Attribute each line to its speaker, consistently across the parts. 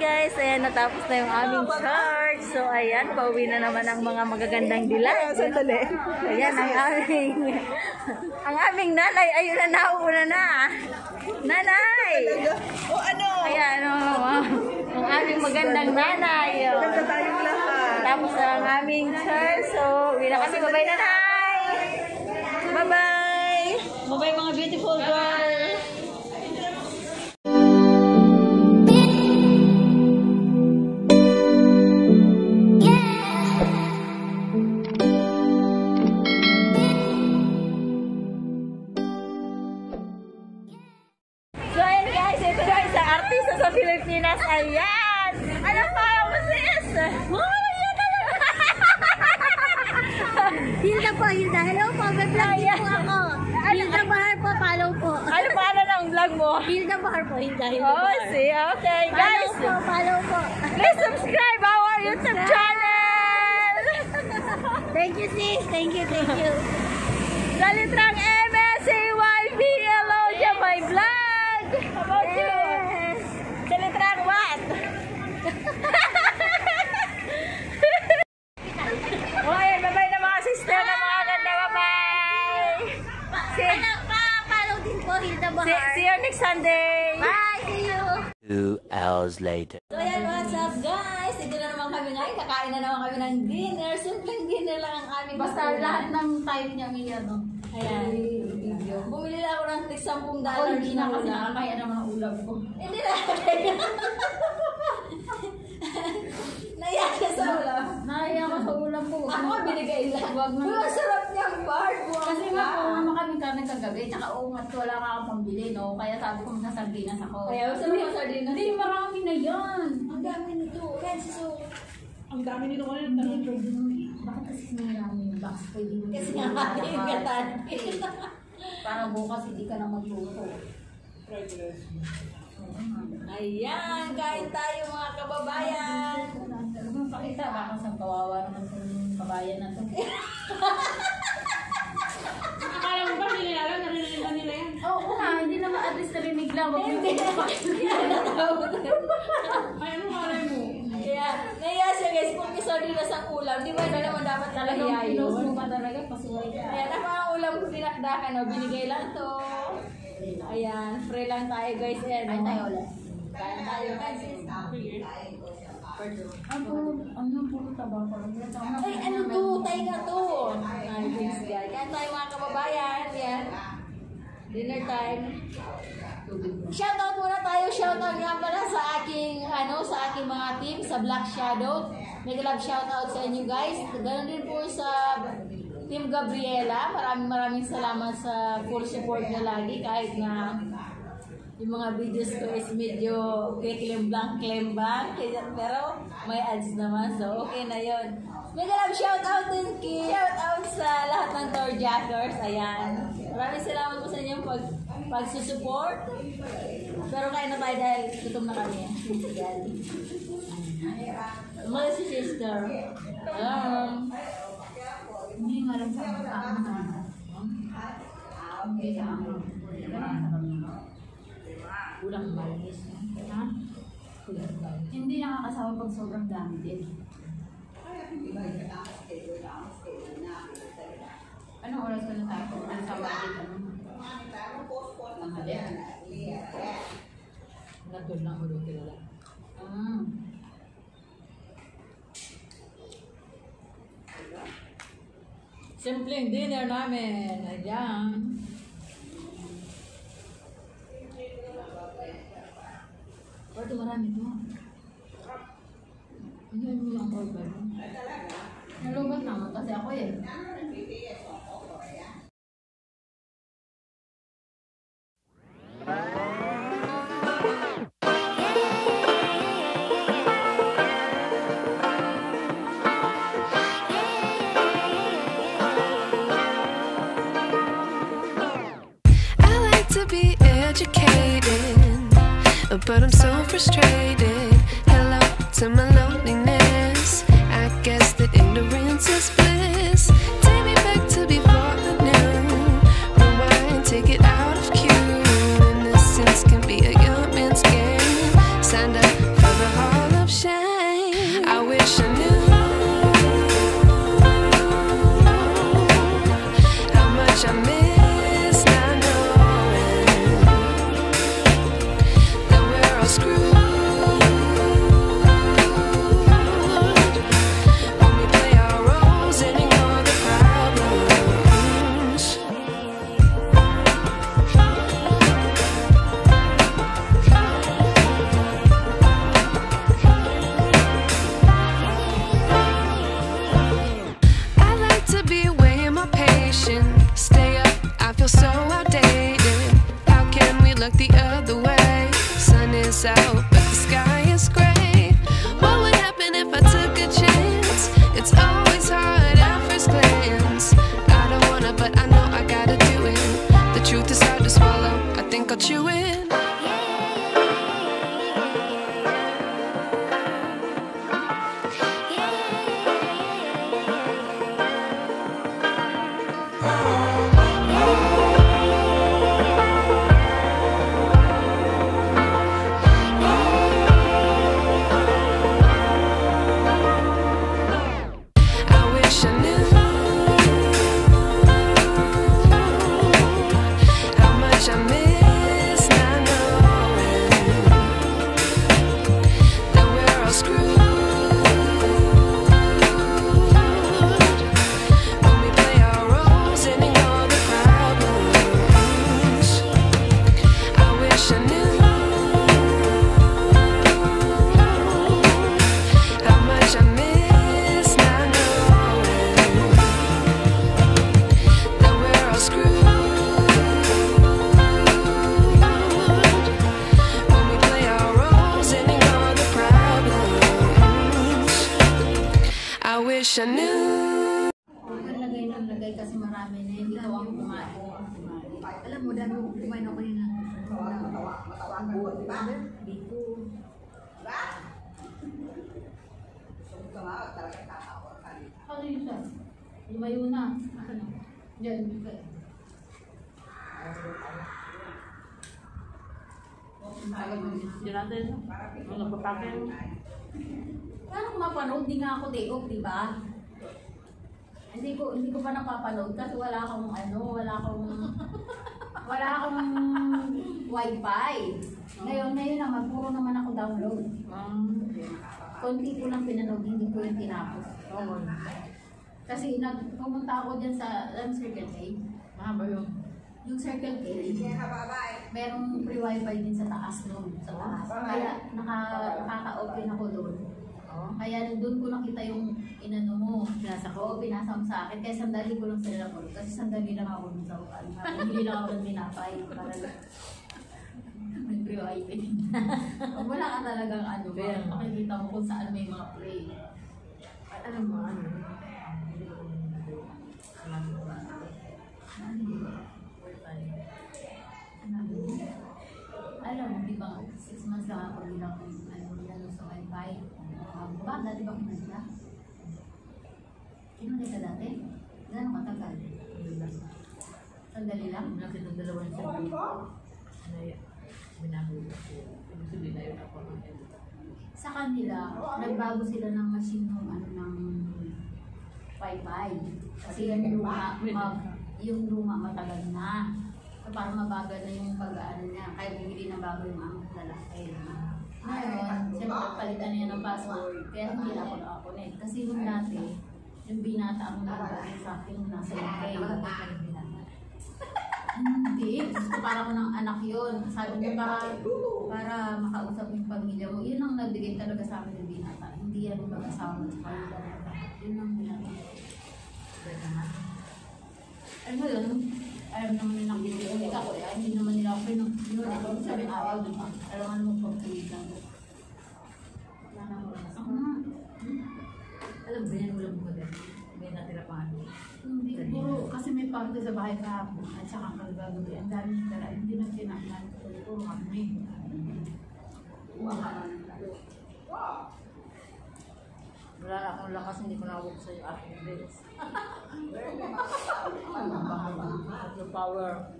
Speaker 1: Guys, ayan, natapos na yung aming church. So, ayan, pauwi na naman ang mga magagandang dilag. Sandali. Ayan, ang aming nanay. Ayun na, nauuna na. Nanay!
Speaker 2: O ano?
Speaker 1: Ayan, ang aming magandang nanay.
Speaker 2: Ganda tayong lahat.
Speaker 1: Tapos ang aming church. So, uwi na kami. Bye-bye, nanay! Bye-bye! Bye-bye, mga beautiful girl! Sa Pilipinas, ayan! Ano pa yung sis? Mamaya ka lang!
Speaker 3: Hilda po, Hilda. Hello po, mag-vlog din po ako. Hilda Bahar po, follow po.
Speaker 1: Ano pa ng vlog mo?
Speaker 3: Hilda Bahar po, Hilda
Speaker 1: Oh,
Speaker 3: Bahar.
Speaker 1: see? Okay, guys!
Speaker 3: Follow po.
Speaker 1: Please subscribe our YouTube channel!
Speaker 3: Thank you, sis. Thank you, thank you.
Speaker 1: Sa litrang MSAYB, hello dyan my vlog! How about you? Sa litrang what? Okay, bye-bye na mga sister na mga ganda. Bye-bye!
Speaker 3: Follow din po, Hilda Bahar.
Speaker 1: See you next Sunday!
Speaker 3: Bye, see you.
Speaker 4: 2 hours later.
Speaker 1: So ayan, what's up guys? Ito na naman kami ngayon. Kakain na naman kami ng dinner. Simpleng dinner lang ang aming. Basta lahat ng time niya may ano. Ayan. Bumili na ako ng $10.
Speaker 3: Hindi na kasi nakakaya naman ang ulam ko.
Speaker 1: Hindi na kaya. Naiya ka sa ulam.
Speaker 3: Naiya ka sa ulam ko.
Speaker 1: Ako binigay lang.
Speaker 3: Wag na.
Speaker 1: Uy, sarap niyang bar.
Speaker 3: Kasi nga po, ano kami kami kagabi, tsaka uungat ko, wala ka akong pambili, no? Kaya sabi ko magsasardinas ako.
Speaker 1: Kaya sabi mo sardinas.
Speaker 3: Hindi, marami na yan.
Speaker 1: Ang dami nito. Renzo.
Speaker 2: Ang dami nito ko rin.
Speaker 3: Bakit kasi marami yung box? Pwede mo
Speaker 1: Kasi nga yung gatan.
Speaker 3: para bukas hindi ka na magluto.
Speaker 1: Ayan, kain tayo mga kababayan.
Speaker 3: Ano mo pakita? Baka sa kawawa naman yung kabayan na to.
Speaker 2: Akala mo ba hindi nila alam? Narinig ba nila yan?
Speaker 3: Oo nga, hindi naman at least narinig lang. Wag
Speaker 1: Hindi
Speaker 3: mo
Speaker 2: Ay, ano malay mo?
Speaker 1: Kaya, naiya siya guys, kung may sardinas ang ulam, di ba na naman dapat talaga
Speaker 3: talagang pinos mo
Speaker 1: yun?
Speaker 3: pa talaga, pasuway ka.
Speaker 1: Ayan, ako ang ulam ko dinakdakan, no? Binigay lang to. Ayan, free lang tayo guys. Ayan,
Speaker 3: Kain tayo ulit.
Speaker 1: Kain tayo guys.
Speaker 3: Ano puro tabako lang.
Speaker 1: Ay, ano to? Tayo na to. Ay, thanks guys. Kain tayo mga kababayan. Ayan. Dinner time. Shoutout muna tayo. Shoutout nga pala sa aking mga team sa Black Shadow. Mega love shoutout sa inyo guys. Ganon din po sa Team Gabriela. Maraming salamat sa full support niyo lagi kahit na yung mga videos ko is medyo klembang, pero may ads naman, so okay na yun. Mega love shoutout din shoutout sa lahat ng tour jackers. Ayan. Maraming salamat po sa inyong pagsusupport. Pero kain na tayo dahil gutom na kami. Mga si sister.
Speaker 3: Hindi nga lang sa mga
Speaker 1: Ulang balis.
Speaker 3: Ha? Hindi nakakasawa pag sobrang dami din. Anong oras ka natapos? Ano sa bakit? Tanghali.
Speaker 1: Natun lang ulo kilala. Simpleng dinner namin. Ayan.
Speaker 3: Ito marami to. Hindi mo lang order. Nalubat naman kasi ako eh.
Speaker 5: I like to be educated, but I'm so frustrated. Hello to my loneliness. I guess that ignorance is bliss. Take me back to before the new. Rewind, take it out of cue. Innocence can be a young man's game. Signed up for the hard shame. I wish I knew how much I miss not knowing that we're all screwed when we play our roles and ignore the problems. I like to be weighing my patience. Stay up, I feel so outdated. How can we look the other way? Sun is out, but the sky is gray. What would happen if I took a chance? It's always hard at first glance. I don't wanna, but I know I gotta do it. The truth is hard to swallow, I think I'll chew it. I wish I knew how much I miss not knowing that we're all screwed when we play our roles and ignore the problems. I wish I knew how much I miss not knowing that we're all screwed when we play our roles and ignore the problems. I wish I knew.
Speaker 3: Lagay ng lagay kasi marami na hindi ko ang kumain. Alam mo, dami ko kumain ako yun ng biko. Ano yun siya? Lumayo na. Ano? Diyan.
Speaker 2: Diyan natin. Ang nagpapakin.
Speaker 3: Paano ko mapanood? Di nga ako day off, di ba? Hindi ko pa napapanood kasi wala akong wifi. Ngayon naman, puro naman ako download. Konti ko lang pinanood, hindi ko yung tinapos. Kasi pumunta ako dyan sa Circle K.
Speaker 2: Mahaba yun.
Speaker 3: Yung Circle K, merong free wifi din sa taas nun. Sa taas. Kaya nakaka-open ako doon. Kaya doon ko nakita yung inano mo. Pinasa ko, pinasa mo sa akin. Kaya sandali ko lang sila po. Kasi sandali lang ako dun sa upan. Hindi lang ako ng pinapay. Para may free wifi din. Wala ka talagang ano.
Speaker 2: Kaya
Speaker 3: Makikita mo kung saan may mga play.
Speaker 2: alam mo ano?
Speaker 3: Alam mo, di ba, 6 months lang ako bilang sa wifi. Ba, dati ba kinasya? Kinuli ka dati? Gano'ng katagal? Sandali lang?
Speaker 2: Kasi itong dalawa yung sabi ko, binabulo ko. Sabi na yun ako.
Speaker 3: Sa kanila, nagbago sila ng machine ng wifi. Kasi yung luma matagal na. So, parang mabagal na yung pag-ano niya. Kaya bumili na bago yung ang lalaki. Ngayon, siyempre palitan niya ng password. Kaya hindi na ako nakakonect. Kasi yung dati, yung binata ang nagbago sa akin nasa UK. Hindi. Gusto para ko ng anak yun. Sabi niya para makausap yung pamilya mo. Yun ang nagbigay talaga sa akin yung binata. Hindi yan yung mag-asawa sa pamilya. Yun ang binata. Ano yun? Ayaw naman nila ng bibigyan ako eh. Hindi naman nila ako pinag-pinag. Sabi ayaw din pa. Alam mo pag-tuwid lang.
Speaker 2: Alam ba yan, walang mga ganun. May natira pa ano.
Speaker 3: Hindi, puro kasi may party sa bahay kahapon at saka kagagabi. Ang dami ng tala. Hindi na kinakain. Puro kami.
Speaker 2: Wala na akong lakas, hindi ko nakawag sa iyo aking dress. Yung power.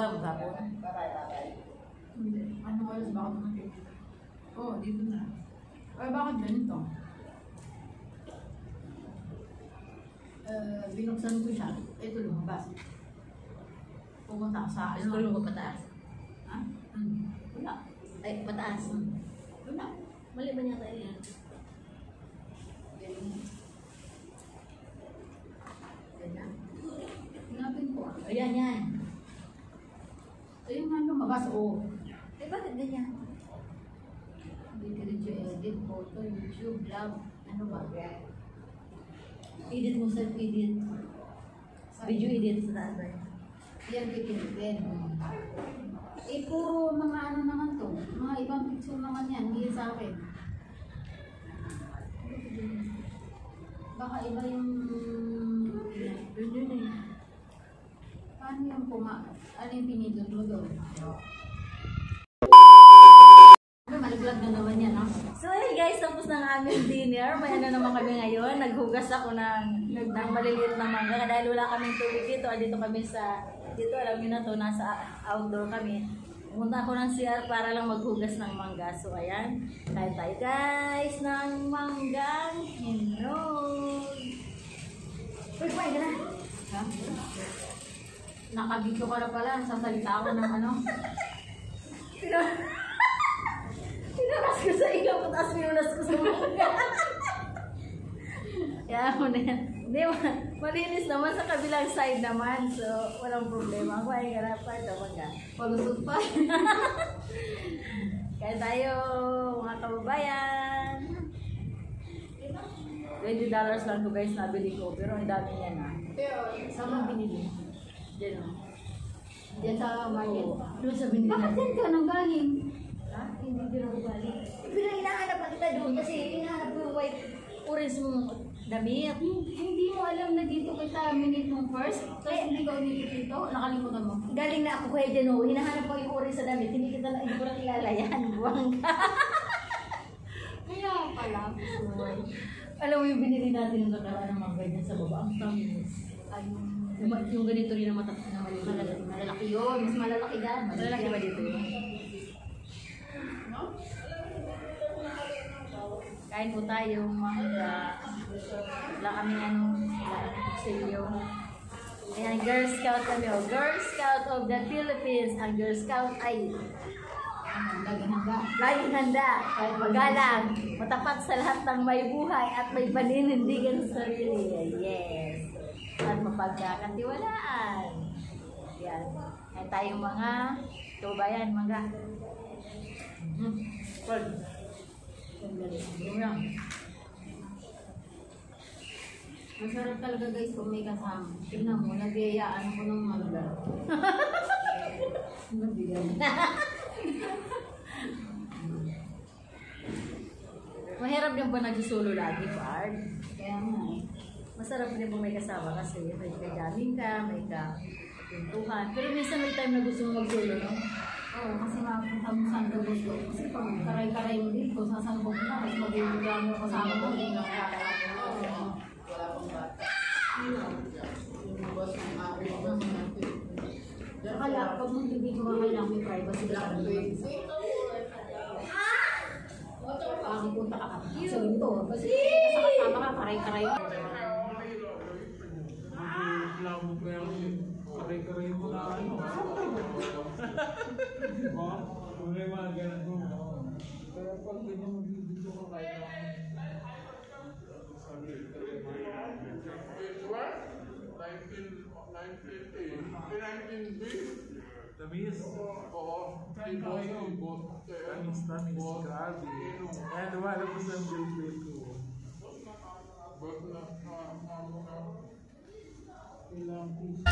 Speaker 2: ka maghapon?
Speaker 3: Hindi. Ano oras ba ako dumating? Oo, dito na. Ay, bakit ganito? Binuksan ko siya. Ito lumabas. Pumunta sa ano?
Speaker 2: Tulong ko pataas.
Speaker 3: Ha? Wala.
Speaker 2: Ay, pataas.
Speaker 3: Wala.
Speaker 2: Mali ba niya tayo yan?
Speaker 3: Ganyan. Hinapin ko.
Speaker 2: Ayan, yan.
Speaker 3: Ayun nga lumabas. Oo.
Speaker 2: Eh, bakit ganyan?
Speaker 3: Diretso edit, photo, YouTube, vlog. Ano ba?
Speaker 2: Edit mo sa edit. Video edit sa taas ba?
Speaker 3: Yan pipilitin. Eh, puro mga ano naman to. Mga ibang picture naman yan. Hindi sa akin. Baka iba yung...
Speaker 2: Yun eh.
Speaker 3: Paano yung ano yung pinindot mo doon? Malaglag na naman yan, ha?
Speaker 1: So hey guys, tapos na ang aming dinner. May ano naman kami ngayon. Naghugas ako ng maliliit na mangga. Dahil wala kaming tubig dito. Dito kami sa... Dito, alam niyo na to, nasa outdoor kami. Pumunta ako ng CR para lang maghugas ng mangga. So ayan, kain tayo guys ng manggang hinog. Uy, kumain ka na.
Speaker 3: Ha? Nakabito ka na pala. Sasalita ako ng ano?
Speaker 1: Pinunas ko sa iyo, tapos pinunas ko sa mangga. Kaya mo na yan. Hindi, malinis naman sa kabilang side naman. So, walang problema. Kumain ka na pa ito, mangga.
Speaker 3: Palusot pa.
Speaker 1: Kaya tayo, mga kababayan. $20 lang to guys, nabili ko. Pero ang dami niya na.
Speaker 3: Pero, saan mo binili?
Speaker 1: Diyan o.
Speaker 3: Diyan sa market.
Speaker 1: Doon sa binili
Speaker 3: Bakit
Speaker 1: natin.
Speaker 3: yan ka nang galing?
Speaker 1: Ha? Hindi din ako balik. Pero hinahanap pa kita doon kasi hinahanap ko yung white orange mong damit.
Speaker 3: Hindi mo alam na dito kita minute mong first? Tapos hindi ka umilit dito? Nakalimutan mo?
Speaker 1: Galing na ako kaya dyan o. Hinahanap ko yung orange sa damit. Hindi ko na kilala yan. Buwang ka.
Speaker 3: Kaya pala.
Speaker 1: Alam mo yung binili natin ng nakaraan ng mga ganyan sa baba. Ang tamis. Yung ganito rin na maliliit.
Speaker 3: Malalaki yun. Mas malalaki yan.
Speaker 1: Malalaki ba dito yun? Kain po tayo mga wala kami kutsilyo. Ayan, Girl Scout kami. Oh. Girl Scout of the Philippines. Ang Girl Scout ay
Speaker 3: Laging hangga.
Speaker 1: laging handa, magalang, matapat sa lahat ng may buhay at may paninindigan sa sarili. Yes. At mapagkakatiwalaan. Yan. Ayan tayong mga kababayan, mga
Speaker 3: Masarap talaga guys kung may kasama. Tingnan mo, nagayaan ako ng mangga.
Speaker 1: mahirap din ba nagsusulo lagi, Pard?
Speaker 3: Kaya nga eh.
Speaker 1: Masarap din po may kasama kasi may kajaming ka, may kapuntuhan. Pero minsan may time na gusto mo magsulo, no?
Speaker 3: Oo, kasi makapunta mo saan ka gusto. Kasi pag karay-karay mo dito, kung saan ko punta, mas mag-iigan mo kasama mo. Hindi na kaya pag mag-video ka kailangan may privacy ka. Punta ka sa ganito. Kasi kasama ka, karay-karay mo.
Speaker 6: Reklamo ko yung karay-karay mo na ano. Kung may mga ganun mo. Pero pag ganyan magbibigyo ko kahit Tamis? Oo. Tamis, grabe. Kaya lumalabas ang build ko. Ilang piso.